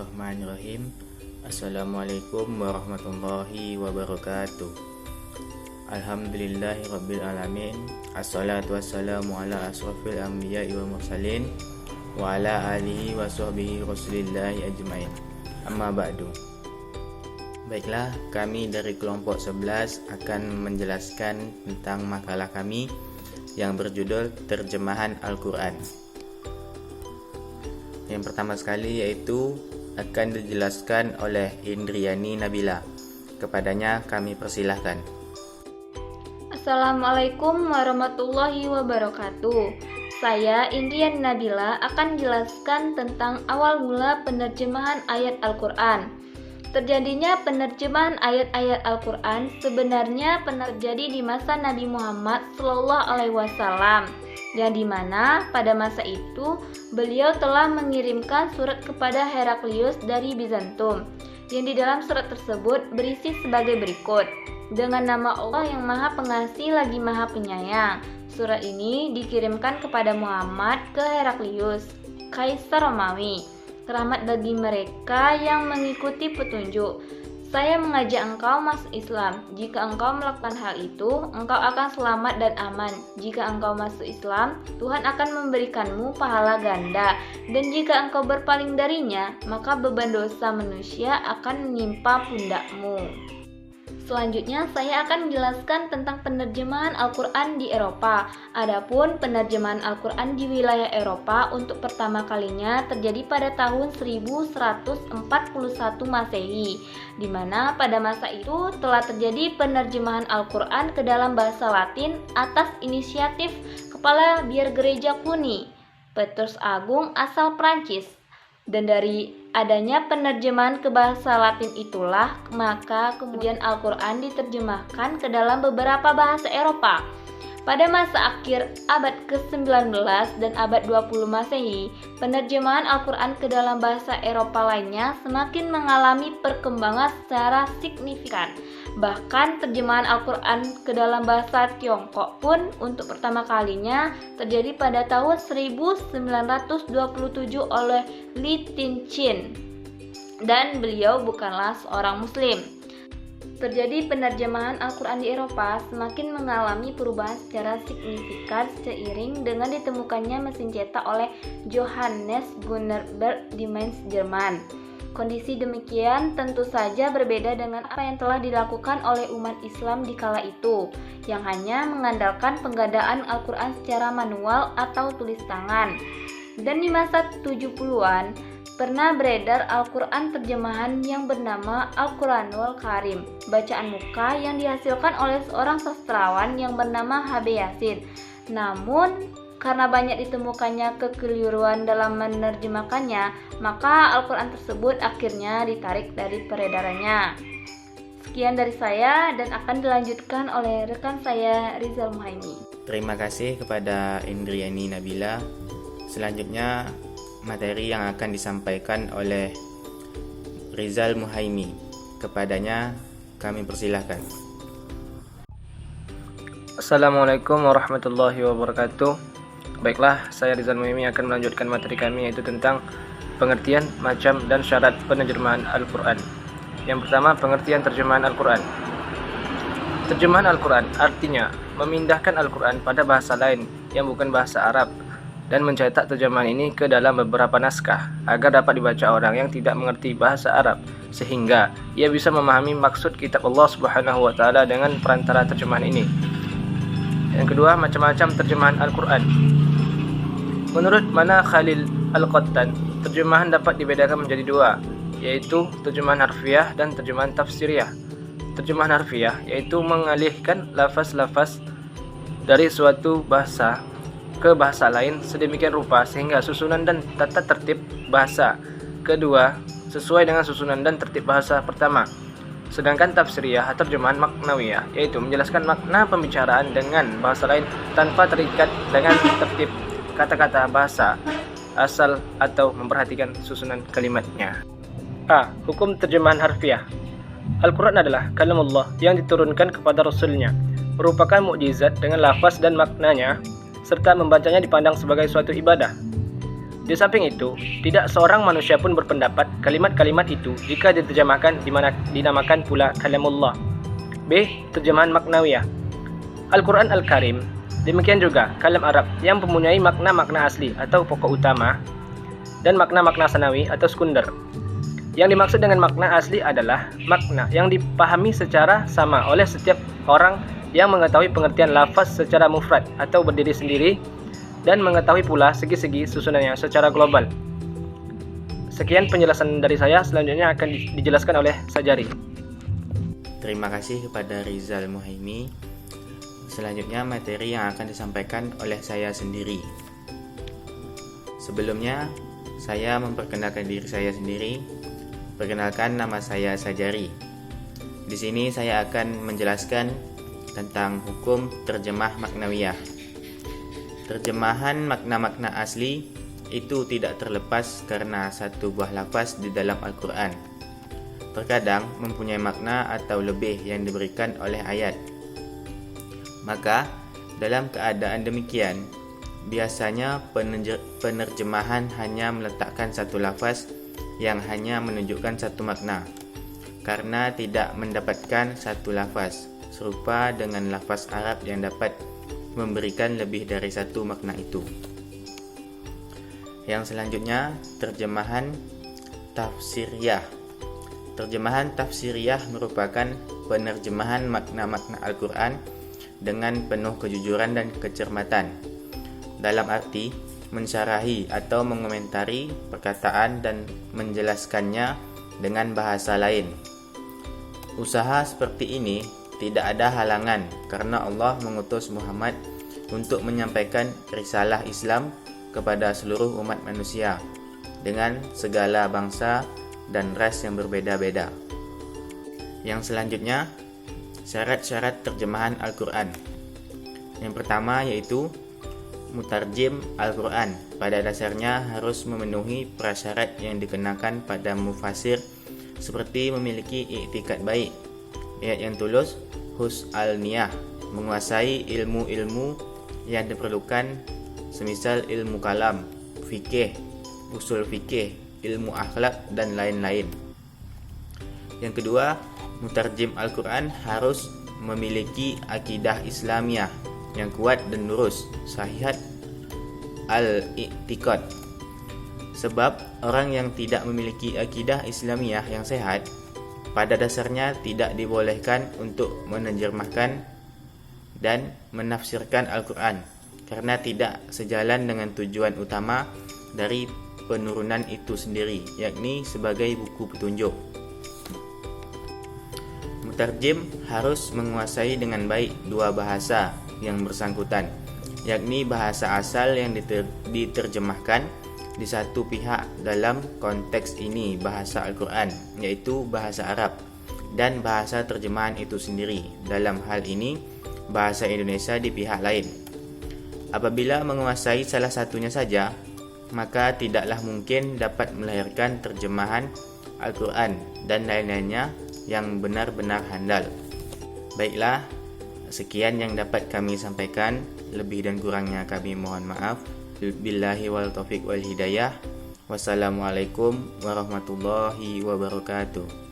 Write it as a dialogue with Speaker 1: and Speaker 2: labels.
Speaker 1: Bismillahirrahmanirrahim. Assalamualaikum warahmatullahi wabarakatuh. Alhamdulillahirabbil alamin. Assalatu wassalamu ala asrofil anbiya'i wal mursalin wa ala alihi wa sahbihi rasulillahi ajmain. Amma ba'du. Baiklah, kami dari kelompok 11 akan menjelaskan tentang makalah kami yang berjudul Terjemahan Al-Quran. Yang pertama sekali yaitu akan dijelaskan oleh Indriani Nabila. Kepadanya kami persilahkan.
Speaker 2: Assalamualaikum warahmatullahi wabarakatuh. Saya Indriani Nabila akan menjelaskan tentang awal mula penerjemahan ayat Al-Quran. Terjadinya penerjemahan ayat-ayat Al-Quran sebenarnya pernah terjadi di masa Nabi Muhammad SAW, yang dimana pada masa itu beliau telah mengirimkan surat kepada Heraklius dari Bizantum, yang di dalam surat tersebut berisi sebagai berikut. Dengan nama Allah yang Maha Pengasih lagi Maha Penyayang, surat ini dikirimkan kepada Muhammad ke Heraklius, Kaisar Romawi. Rahmat bagi mereka yang mengikuti petunjuk. Saya mengajak engkau masuk Islam. Jika engkau melakukan hal itu, engkau akan selamat dan aman. Jika engkau masuk Islam, Tuhan akan memberikanmu pahala ganda. Dan jika engkau berpaling darinya, maka beban dosa manusia akan menimpa pundakmu. Selanjutnya, saya akan menjelaskan tentang penerjemahan Al-Quran di Eropa. Adapun penerjemahan Al-Quran di wilayah Eropa untuk pertama kalinya terjadi pada tahun 1141 Masehi, di mana pada masa itu telah terjadi penerjemahan Al-Quran ke dalam bahasa Latin atas inisiatif Kepala Biar Gereja Cluny, Petrus Agung asal Prancis. Dan dari adanya penerjemahan ke bahasa Latin itulah, maka kemudian Al-Quran diterjemahkan ke dalam beberapa bahasa Eropa. Pada masa akhir abad ke-19 dan abad 20 Masehi, penerjemahan Al-Quran ke dalam bahasa Eropa lainnya semakin mengalami perkembangan secara signifikan. Bahkan terjemahan Al-Quran ke dalam bahasa Tiongkok pun untuk pertama kalinya terjadi pada tahun 1927 oleh Li Tinchin, dan beliau bukanlah seorang muslim. Terjadi penerjemahan Al-Quran di Eropa semakin mengalami perubahan secara signifikan seiring dengan ditemukannya mesin cetak oleh Johannes Gutenberg di Mainz, Jerman. Kondisi demikian tentu saja berbeda dengan apa yang telah dilakukan oleh umat Islam di kala itu, yang hanya mengandalkan penggandaan Al-Quran secara manual atau tulis tangan. Dan di masa 70-an, pernah beredar Al-Quran terjemahan yang bernama Al-Quranul Karim, bacaan muka yang dihasilkan oleh seorang sastrawan yang bernama H.B. Yasin. Namun, karena banyak ditemukannya kekeliruan dalam menerjemahkannya, maka Al-Quran tersebut akhirnya ditarik dari peredarannya. Sekian dari saya dan akan dilanjutkan oleh rekan saya Rizal Muhaimi.
Speaker 1: Terima kasih kepada Indriani Nabila. Selanjutnya materi yang akan disampaikan oleh Rizal Muhaimi. Kepadanya kami persilahkan.
Speaker 3: Assalamualaikum warahmatullahi wabarakatuh. Baiklah, saya Rizal Muhaimi akan melanjutkan materi kami, yaitu tentang pengertian, macam, dan syarat penerjemahan Al-Quran. Yang pertama, pengertian terjemahan Al-Quran. Terjemahan Al-Quran artinya memindahkan Al-Quran pada bahasa lain yang bukan bahasa Arab dan mencetak terjemahan ini ke dalam beberapa naskah agar dapat dibaca orang yang tidak mengerti bahasa Arab, sehingga ia bisa memahami maksud kitab Allah Subhanahu wa taala dengan perantara terjemahan ini. Yang kedua, macam-macam terjemahan Al-Quran. Menurut Mana Khalil Al-Qattan, terjemahan dapat dibedakan menjadi dua, yaitu terjemahan harfiah dan terjemahan tafsiriyah. Terjemahan harfiah yaitu mengalihkan lafaz-lafaz dari suatu bahasa ke bahasa lain sedemikian rupa sehingga susunan dan tata tertib bahasa kedua sesuai dengan susunan dan tertib bahasa pertama. Sedangkan tafsiriyah atau terjemahan maknawiyah yaitu menjelaskan makna pembicaraan dengan bahasa lain tanpa terikat dengan tertib kata-kata bahasa asal atau memperhatikan susunan kalimatnya. A. Hukum terjemahan harfiah. Al-Quran adalah kalamullah yang diturunkan kepada Rasulnya, merupakan mukjizat dengan lafaz dan maknanya, serta membacanya dipandang sebagai suatu ibadah. Di samping itu, tidak seorang manusia pun berpendapat kalimat-kalimat itu jika diterjemahkan dinamakan pula kalamullah. B. Terjemahan maknawiyah. Al-Quran Al-Karim. Demikian juga kalam Arab yang mempunyai makna-makna asli atau pokok utama dan makna-makna sanawi atau sekunder. Yang dimaksud dengan makna asli adalah makna yang dipahami secara sama oleh setiap orang yang mengetahui pengertian lafaz secara mufrad atau berdiri sendiri dan mengetahui pula segi-segi susunannya secara global. Sekian penjelasan dari saya, selanjutnya akan dijelaskan oleh Sajari.
Speaker 1: Terima kasih kepada Rizal Muhaimi. Selanjutnya materi yang akan disampaikan oleh saya sendiri. Sebelumnya, saya memperkenalkan diri saya sendiri. Perkenalkan, nama saya Sajari. Di sini saya akan menjelaskan tentang hukum terjemah maknawiyah. Terjemahan makna-makna asli itu tidak terlepas karena satu buah lafaz di dalam Al-Quran. Terkadang mempunyai makna atau lebih yang diberikan oleh ayat. Maka, dalam keadaan demikian, biasanya penerjemahan hanya meletakkan satu lafaz yang hanya menunjukkan satu makna, karena tidak mendapatkan satu lafaz serupa dengan lafaz Arab yang dapat memberikan lebih dari satu makna itu. Yang selanjutnya, terjemahan tafsiriyah. Terjemahan tafsiriyah merupakan penerjemahan makna-makna Al-Quran dengan penuh kejujuran dan kecermatan, dalam arti mensyarahi atau mengomentari perkataan dan menjelaskannya dengan bahasa lain. Usaha seperti ini tidak ada halangan karena Allah mengutus Muhammad untuk menyampaikan risalah Islam kepada seluruh umat manusia dengan segala bangsa dan ras yang berbeda-beda. Yang selanjutnya, syarat-syarat terjemahan Al-Quran. Yang pertama yaitu mutarjim Al-Quran. Pada dasarnya harus memenuhi prasyarat yang dikenakan pada mufasir seperti memiliki i'tikad baik, niat yang tulus, husnul niyah, menguasai ilmu-ilmu yang diperlukan semisal ilmu kalam, fikih, usul fikih, ilmu akhlak dan lain-lain. Yang kedua, mutarjim Al-Quran harus memiliki akidah Islamiyah yang kuat dan lurus, sahihat al-i'tiqad. Sebab orang yang tidak memiliki akidah Islamiyah yang sehat, pada dasarnya tidak dibolehkan untuk menerjemahkan dan menafsirkan Al-Quran, karena tidak sejalan dengan tujuan utama dari penurunan itu sendiri, yakni sebagai buku petunjuk. Mutarjim harus menguasai dengan baik dua bahasa yang bersangkutan, yakni bahasa asal yang diterjemahkan di satu pihak, dalam konteks ini bahasa Al-Quran, yaitu bahasa Arab, dan bahasa terjemahan itu sendiri, dalam hal ini bahasa Indonesia, di pihak lain. Apabila menguasai salah satunya saja, maka tidaklah mungkin dapat melahirkan terjemahan Al-Quran dan lain-lainnya yang benar-benar handal. Baiklah, sekian yang dapat kami sampaikan. Lebih dan kurangnya kami mohon maaf. Billahi wal taufiq wal hidayah. Wassalamualaikum warahmatullahi wabarakatuh.